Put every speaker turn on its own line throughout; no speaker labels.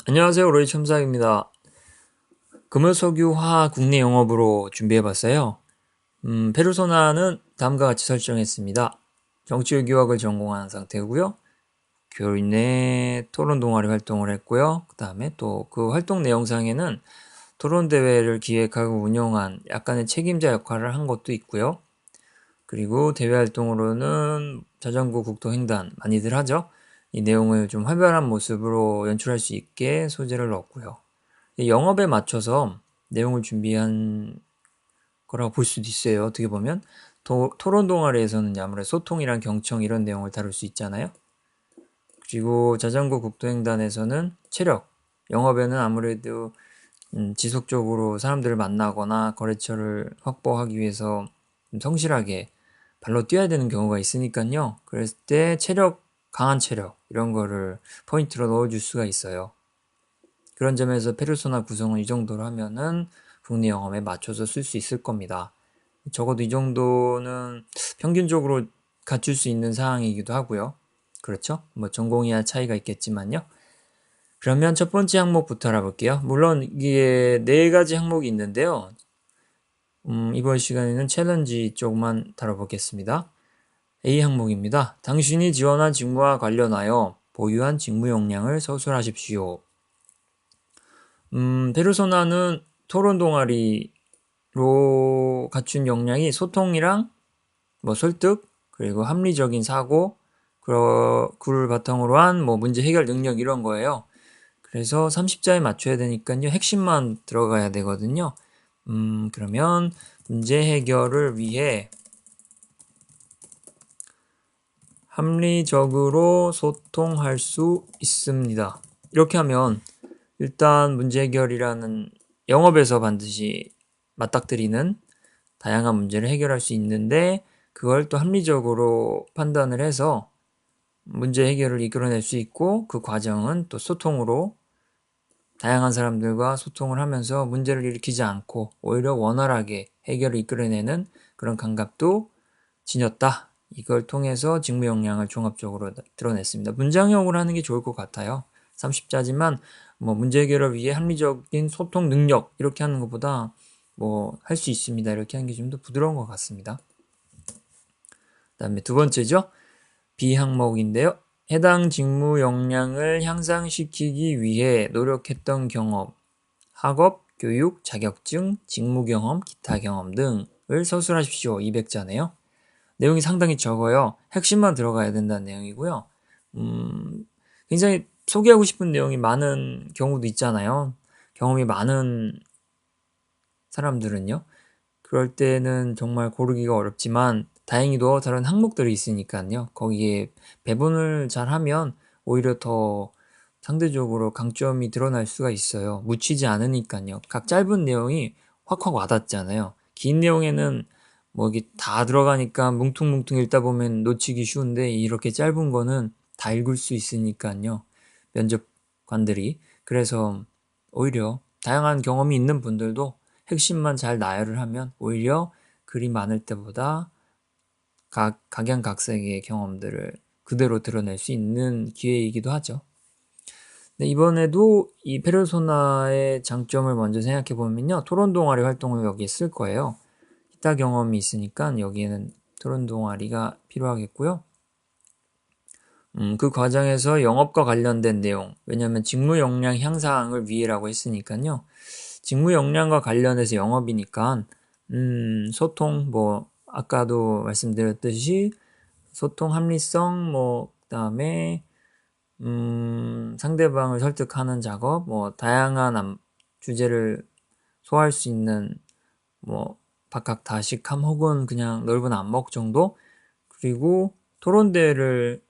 안녕하세요. 로이 첨삭입니다. 금호석유화 국내 영업으로 준비해봤어요. 페르소나는 다음과 같이 설정했습니다. 정치외교학을 전공한 상태고요. 교내 토론 동아리 활동을 했고요. 그 다음에 또 그 활동 내용상에는 토론 대회를 기획하고 운영한 약간의 책임자 역할을 한 것도 있고요. 그리고 대외 활동으로는 자전거 국토횡단 많이들 하죠. 이 내용을 좀 활발한 모습으로 연출할 수 있게 소재를 넣었고요. 영업에 맞춰서 내용을 준비한 거라고 볼 수도 있어요. 어떻게 보면 토론 동아리에서는 아무래도 소통이랑 경청 이런 내용을 다룰 수 있잖아요. 그리고 자전거 국도횡단에서는 체력, 영업에는 아무래도 지속적으로 사람들을 만나거나 거래처를 확보하기 위해서 성실하게 발로 뛰어야 되는 경우가 있으니까요. 그랬을 때 체력, 강한 체력 이런 거를 포인트로 넣어줄 수가 있어요. 그런 점에서 페르소나 구성은 이 정도로 하면은 국내 영업에 맞춰서 쓸 수 있을 겁니다. 적어도 이 정도는 평균적으로 갖출 수 있는 사항이기도 하고요. 그렇죠? 뭐 전공이야 차이가 있겠지만요. 그러면 첫 번째 항목부터 알아볼게요. 물론 이게 네 가지 항목이 있는데요. 이번 시간에는 챌린지 쪽만 다뤄보겠습니다. A 항목입니다. 당신이 지원한 직무와 관련하여 보유한 직무 역량을 서술하십시오. 페르소나는 토론 동아리로 갖춘 역량이 소통이랑 뭐 설득, 그리고 합리적인 사고, 그를 바탕으로 한 뭐 문제 해결 능력 이런 거예요. 그래서 30자에 맞춰야 되니까요. 핵심만 들어가야 되거든요. 그러면 문제 해결을 위해 합리적으로 소통할 수 있습니다. 이렇게 하면 일단 문제 해결이라는 영업에서 반드시 맞닥뜨리는 다양한 문제를 해결할 수 있는데 그걸 또 합리적으로 판단을 해서 문제 해결을 이끌어낼 수 있고 그 과정은 또 소통으로 다양한 사람들과 소통을 하면서 문제를 일으키지 않고 오히려 원활하게 해결을 이끌어내는 그런 감각도 지녔다. 이걸 통해서 직무 역량을 종합적으로 드러냈습니다. 문장형으로 하는 게 좋을 것 같아요. 30자지만 뭐 문제 해결을 위해 합리적인 소통 능력 이렇게 하는 것보다 뭐 할 수 있습니다. 이렇게 하는 게 좀 더 부드러운 것 같습니다. 그 다음에 두 번째죠. B 항목인데요. 해당 직무 역량을 향상시키기 위해 노력했던 경험, 학업, 교육, 자격증, 직무 경험, 기타 경험 등을 서술하십시오. 200자네요. 내용이 상당히 적어요. 핵심만 들어가야 된다는 내용이고요. 굉장히 소개하고 싶은 내용이 많은 경우도 있잖아요. 경험이 많은 사람들은요. 그럴 때는 정말 고르기가 어렵지만 다행히도 다른 항목들이 있으니까요. 거기에 배분을 잘 하면 오히려 더 상대적으로 강점이 드러날 수가 있어요. 묻히지 않으니까요. 각 짧은 내용이 확확 와닿잖아요. 긴 내용에는 뭐 이게 다 들어가니까 뭉퉁뭉퉁 읽다 보면 놓치기 쉬운데 이렇게 짧은 거는 다 읽을 수 있으니까요. 면접관들이. 그래서 오히려 다양한 경험이 있는 분들도 핵심만 잘 나열을 하면 오히려 글이 많을 때보다 각양각색의 경험들을 그대로 드러낼 수 있는 기회이기도 하죠. 네, 이번에도 이 페르소나의 장점을 먼저 생각해 보면요. 토론 동아리 활동을 여기에 쓸 거예요. 기타 경험이 있으니까 여기에는 토론 동아리가 필요하겠고요. 그 과정에서 영업과 관련된 내용, 왜냐하면 직무 역량 향상을 위해라고 했으니까요. 직무 역량과 관련해서 영업이니까 소통, 뭐 아까도 말씀드렸듯이 소통 합리성, 뭐 그다음에 상대방을 설득하는 작업, 뭐 다양한 주제를 소화할 수 있는 뭐 박학다식함 혹은 그냥 넓은 안목 정도. 그리고 토론대회를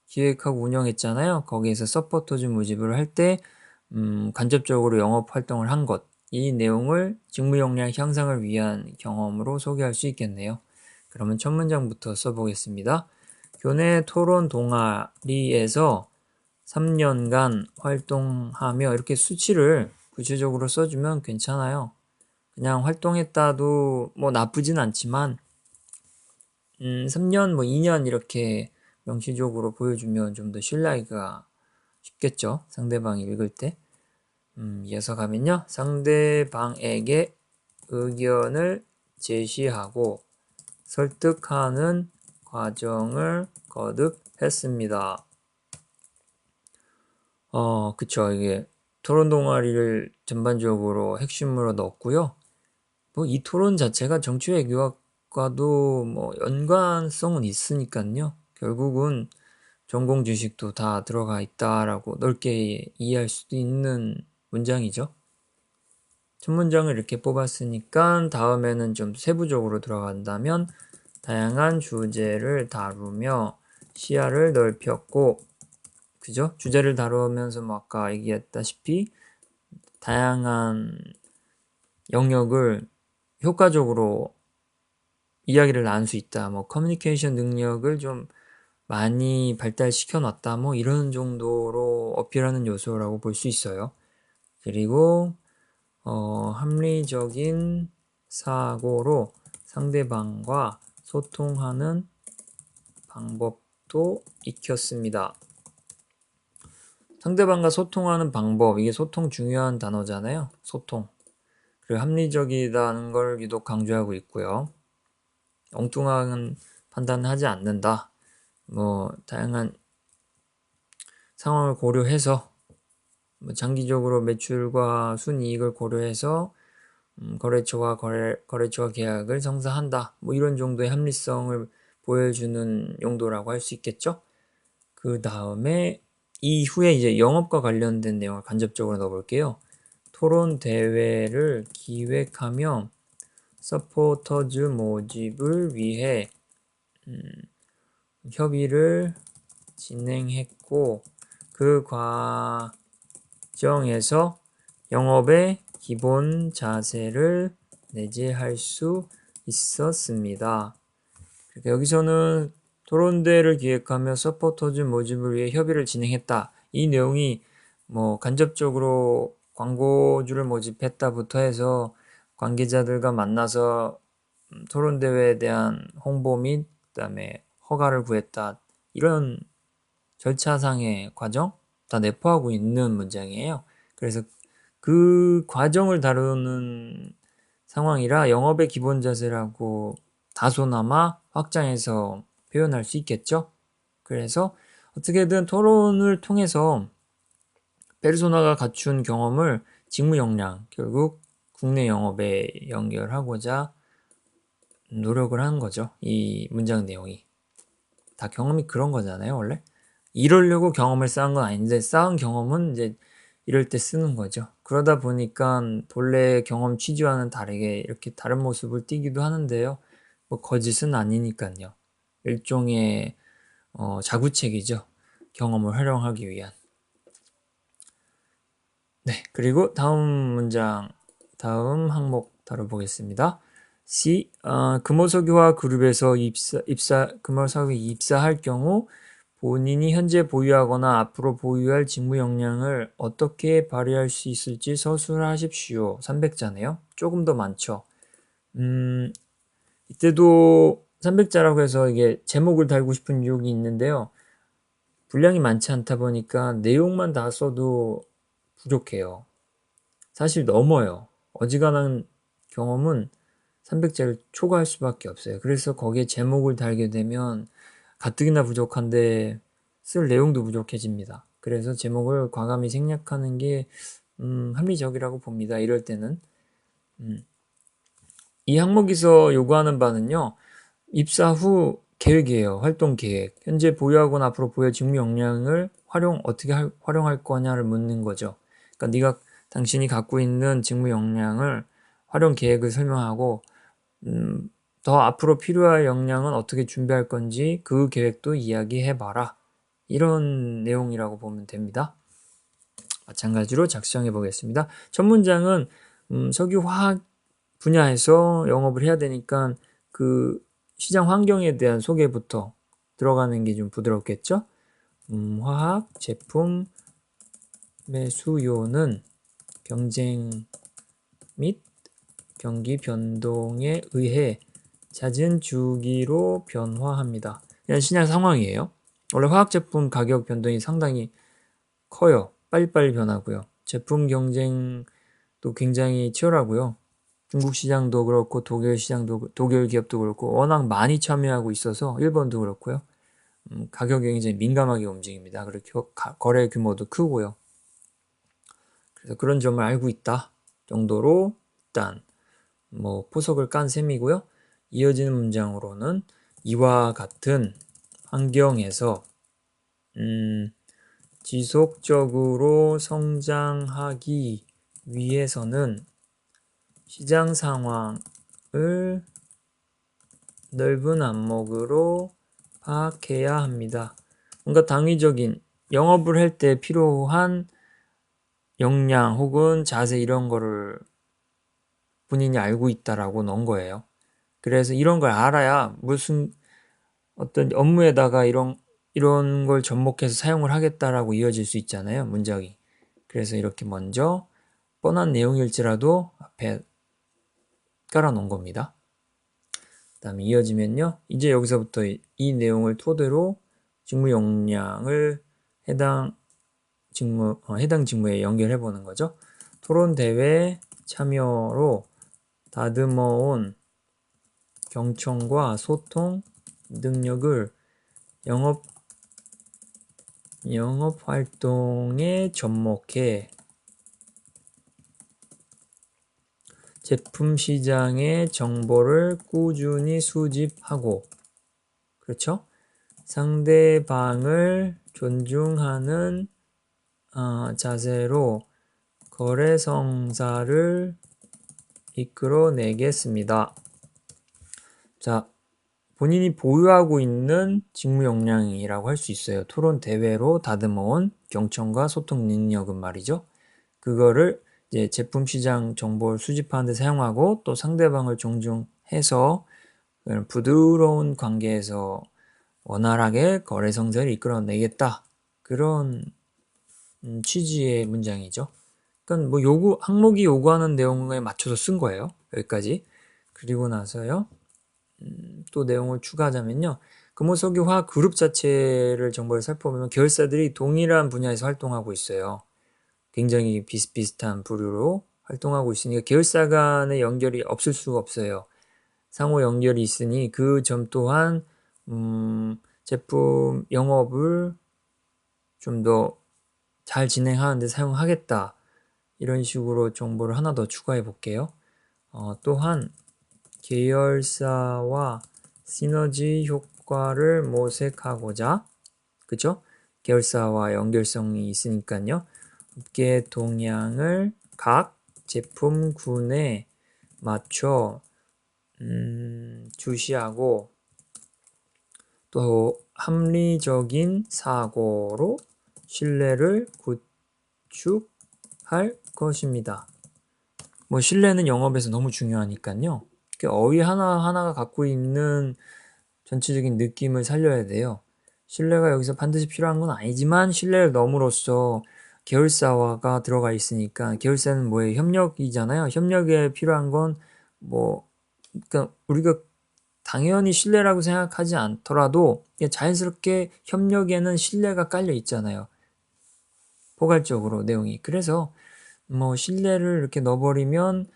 기획하고 운영했잖아요. 거기에서 서포터즈 모집을 할 때 간접적으로 영업 활동을 한 것. 이 내용을 직무 역량 향상을 위한 경험으로 소개할 수 있겠네요. 그러면 첫 문장부터 써보겠습니다. 교내 토론 동아리에서 3년간 활동하며 이렇게 수치를 구체적으로 써주면 괜찮아요. 그냥 활동했다도 뭐 나쁘진 않지만 3년 뭐 2년 이렇게 명시적으로 보여주면 좀 더 신뢰하기가 쉽겠죠. 상대방이 읽을 때. 이어서 가면요. 상대방에게 의견을 제시하고 설득하는 과정을 거듭했습니다. 그쵸. 이게 토론 동아리를 전반적으로 핵심으로 넣었고요. 뭐 이 토론 자체가 정치외교학과도 뭐 연관성은 있으니까요. 결국은 전공 지식도 다 들어가 있다라고 넓게 이해할 수도 있는 문장이죠. 첫 문장을 이렇게 뽑았으니까 다음에는 좀 세부적으로 들어간다면 다양한 주제를 다루며 시야를 넓혔고, 그죠? 주제를 다루면서 뭐 아까 얘기했다시피 다양한 영역을 효과적으로 이야기를 나눌 수 있다. 뭐 커뮤니케이션 능력을 좀 많이 발달시켜 놨다. 뭐 이런 정도로 어필하는 요소라고 볼 수 있어요. 그리고 합리적인 사고로 상대방과 소통하는 방법도 익혔습니다. 상대방과 소통하는 방법, 이게 소통 중요한 단어잖아요. 소통. 그리고 합리적이라는 걸 유독 강조하고 있고요. 엉뚱한 판단을 하지 않는다. 뭐 다양한 상황을 고려해서 장기적으로 매출과 순이익을 고려해서 거래처와 거래처와 계약을 성사한다. 뭐 이런 정도의 합리성을 보여주는 용도라고 할 수 있겠죠. 그 다음에 이후에 이제 영업과 관련된 내용을 간접적으로 넣어볼게요. 토론 대회를 기획하며 서포터즈 모집을 위해 협의를 진행했고 그 과정에서 영업의 기본 자세를 내재할 수 있었습니다. 여기서는 토론대회를 기획하며 서포터즈 모집을 위해 협의를 진행했다. 이 내용이 뭐 간접적으로 광고주를 모집했다부터 해서 관계자들과 만나서 토론대회에 대한 홍보 및 그다음에 허가를 구했다. 이런 절차상의 과정 다 내포하고 있는 문장이에요. 그래서 그 과정을 다루는 상황이라 영업의 기본 자세라고 다소나마 확장해서 표현할 수 있겠죠. 그래서 어떻게든 토론을 통해서 페르소나가 갖춘 경험을 직무 역량, 결국 국내 영업에 연결하고자 노력을 하는 거죠. 이 문장 내용이. 다 경험이 그런 거잖아요, 원래. 이러려고 경험을 쌓은 건 아닌데 쌓은 경험은 이제 이럴 때 쓰는 거죠. 그러다 보니까 본래 경험 취지와는 다르게 이렇게 다른 모습을 띠기도 하는데요. 뭐 거짓은 아니니까요. 일종의 자구책이죠. 경험을 활용하기 위한. 네, 그리고 다음 항목 다뤄보겠습니다. C. 금호석유화 그룹에서 금호석유 입사할 경우 본인이 현재 보유하거나 앞으로 보유할 직무 역량을 어떻게 발휘할 수 있을지 서술하십시오. 300자네요. 조금 더 많죠. 이때도 300자라고 해서 이게 제목을 달고 싶은 유혹이 있는데요. 분량이 많지 않다 보니까 내용만 다 써도 부족해요. 사실 넘어요. 어지간한 경험은 300자를 초과할 수밖에 없어요. 그래서 거기에 제목을 달게 되면 가뜩이나 부족한데 쓸 내용도 부족해집니다. 그래서 제목을 과감히 생략하는 게 합리적이라고 봅니다. 이럴 때는. 이 항목에서 요구하는 바는요. 입사 후 계획이에요. 활동 계획. 현재 보유하거나 앞으로 보유할 직무 역량을 어떻게 활용할 거냐를 묻는 거죠. 그러니까 당신이 갖고 있는 직무 역량을 활용 계획을 설명하고 더 앞으로 필요할 역량은 어떻게 준비할 건지 그 계획도 이야기해봐라. 이런 내용이라고 보면 됩니다. 마찬가지로 작성해 보겠습니다. 첫 문장은 석유화학 분야에서 영업을 해야 되니까 그 시장 환경에 대한 소개부터 들어가는 게 좀 부드럽겠죠? 화학 제품 수요는 경쟁 및 경기 변동에 의해 잦은 주기로 변화합니다. 그냥 시장 상황이에요. 원래 화학 제품 가격 변동이 상당히 커요. 빨리빨리 변하고요. 제품 경쟁도 굉장히 치열하고요. 중국 시장도 그렇고 독일 시장도 독일 기업도 그렇고 워낙 많이 참여하고 있어서 일본도 그렇고요. 가격이 굉장히 민감하게 움직입니다. 그리고 거래 규모도 크고요. 그래서 그런 점을 알고 있다 정도로 일단 뭐 포석을 깐 셈이고요. 이어지는 문장으로는 이와 같은 환경에서 지속적으로 성장하기 위해서는 시장 상황을 넓은 안목으로 파악해야 합니다. 뭔가 당위적인 영업을 할 때 필요한 역량 혹은 자세 이런 거를 본인이 알고 있다라고 넣은 거예요. 그래서 이런 걸 알아야 무슨 어떤 업무에다가 이런 걸 접목해서 사용을 하겠다라고 이어질 수 있잖아요. 문장이. 그래서 이렇게 먼저 뻔한 내용일지라도 앞에 깔아놓은 겁니다. 그 다음에 이어지면요. 이제 여기서부터 이 내용을 토대로 직무 역량을 해당 직무에 연결해 보는 거죠. 토론 대회 참여로 다듬어온 경청과 소통 능력을 영업 활동에 접목해 제품 시장의 정보를 꾸준히 수집하고, 그렇죠? 상대방을 존중하는 자세로 거래 성사를 이끌어내겠습니다. 자, 본인이 보유하고 있는 직무 역량이라고 할 수 있어요. 토론 대회로 다듬어온 경청과 소통 능력은 말이죠. 그거를 이제 제품 시장 정보를 수집하는 데 사용하고 또 상대방을 존중해서 부드러운 관계에서 원활하게 거래 성사를 이끌어내겠다. 그런 취지의 문장이죠. 그러니까 뭐 항목이 요구하는 내용에 맞춰서 쓴 거예요. 여기까지. 그리고 나서요. 또 내용을 추가하자면요. 금호석유 화학 그룹 자체를 정보를 살펴보면 계열사들이 동일한 분야에서 활동하고 있어요. 굉장히 비슷비슷한 부류로 활동하고 있으니까 계열사 간의 연결이 없을 수가 없어요. 상호 연결이 있으니 그 점 또한 제품 영업을 좀 더 잘 진행하는데 사용하겠다. 이런 식으로 정보를 하나 더 추가해 볼게요. 또한 계열사와 시너지 효과를 모색하고자, 그죠? 계열사와 연결성이 있으니까요. 업계 동향을 각 제품군에 맞춰 주시하고 또 합리적인 사고로 신뢰를 구축할 것입니다. 뭐 신뢰는 영업에서 너무 중요하니까요. 어휘 하나하나가 갖고 있는 전체적인 느낌을 살려야 돼요. 신뢰가 여기서 반드시 필요한 건 아니지만 신뢰를 넘으로써 계열사화가 들어가 있으니까 계열사는 뭐예요? 협력이잖아요. 협력에 필요한 건 그러니까 우리가 당연히 신뢰라고 생각하지 않더라도 자연스럽게 협력에는 신뢰가 깔려 있잖아요. 포괄적으로 내용이. 그래서 신뢰를 이렇게 넣어버리면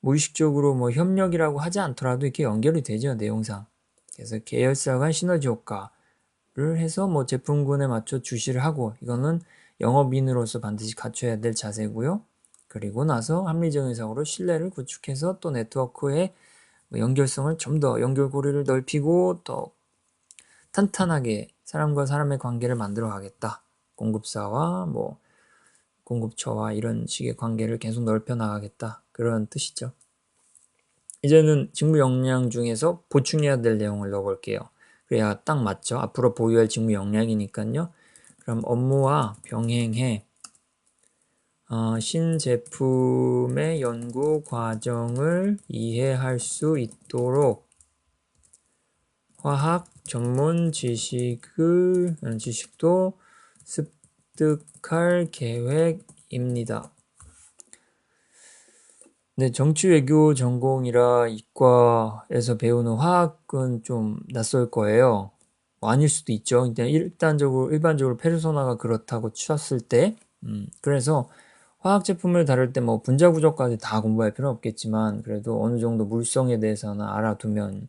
무의식적으로 협력이라고 하지 않더라도 이렇게 연결이 되죠, 내용상. 그래서 계열사 간 시너지 효과를 해서 제품군에 맞춰 주시를 하고, 이거는 영업인으로서 반드시 갖춰야 될 자세고요. 그리고 나서 합리적인 사고로 신뢰를 구축해서 또 네트워크의 연결성을 좀 더 연결고리를 넓히고 더 탄탄하게 사람과 사람의 관계를 만들어 가겠다. 공급사와 공급처와 이런 식의 관계를 계속 넓혀 나가겠다. 그런 뜻이죠. 이제는 직무 역량 중에서 보충해야 될 내용을 넣어볼게요. 그래야 딱 맞죠. 앞으로 보유할 직무 역량이니까요. 그럼 업무와 병행해 신제품의 연구 과정을 이해할 수 있도록 화학 전문 지식도 습득할 계획입니다. 네, 정치외교 전공이라 이과에서 배우는 화학은 좀 낯설 거예요. 아닐 수도 있죠. 일단적으로 일반적으로 페르소나가 그렇다고 쳤을 때, 그래서 화학 제품을 다룰 때 뭐 분자 구조까지 다 공부할 필요는 없겠지만 그래도 어느 정도 물성에 대해서는 알아두면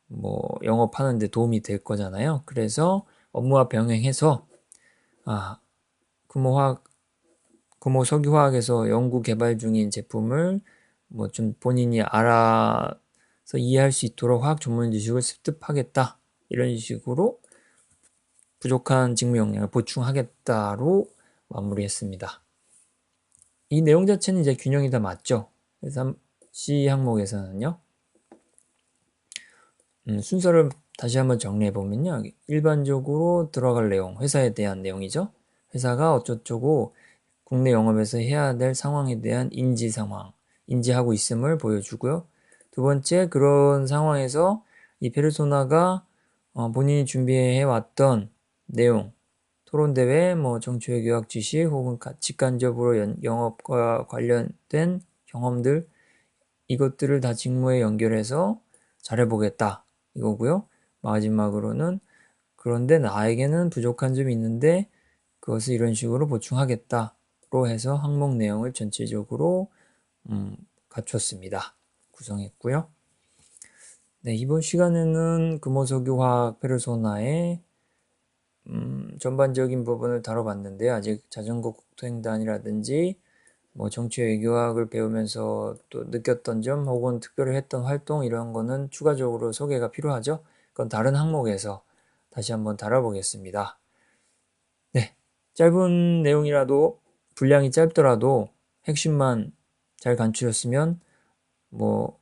뭐 영업하는 데 도움이 될 거잖아요. 그래서 업무와 병행해서 금호화학 금호 석유화학에서 연구 개발 중인 제품을 뭐 좀 본인이 알아서 이해할 수 있도록 화학 전문 지식을 습득하겠다. 이런 식으로 부족한 직무 역량을 보충하겠다로 마무리했습니다. 이 내용 자체는 이제 균형이 다 맞죠. 그래서 C 항목에서는요. 순서를 다시 한번 정리해 보면요. 일반적으로 들어갈 내용, 회사에 대한 내용이죠. 회사가 어쩌고 국내 영업에서 해야 될 상황에 대한 인지하고 있음을 보여주고요. 두 번째, 그런 상황에서 이 페르소나가 본인이 준비해 왔던 내용, 토론대회, 뭐 정치회 교육 지식 혹은 직간접으로 영업과 관련된 경험들 이것들을 다 직무에 연결해서 잘해보겠다 이거고요. 마지막으로는 그런데 나에게는 부족한 점이 있는데 그것을 이런 식으로 보충하겠다로 해서 항목 내용을 전체적으로 갖췄습니다. 구성했고요. 네, 이번 시간에는 금호석유화학 페르소나의 전반적인 부분을 다뤄봤는데요. 아직 자전거 국토횡단이라든지 뭐 정치 외교학을 배우면서 또 느꼈던 점 혹은 특별히 했던 활동 이런 거는 추가적으로 소개가 필요하죠. 그건 다른 항목에서 다시 한번 다뤄보겠습니다. 네, 짧은 내용이라도 분량이 짧더라도 핵심만 잘 간추렸으면 뭐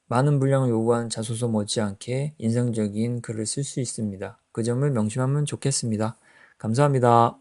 많은 분량을 요구하는 자소서 못지않게 인상적인 글을 쓸 수 있습니다. 그 점을 명심하면 좋겠습니다. 감사합니다.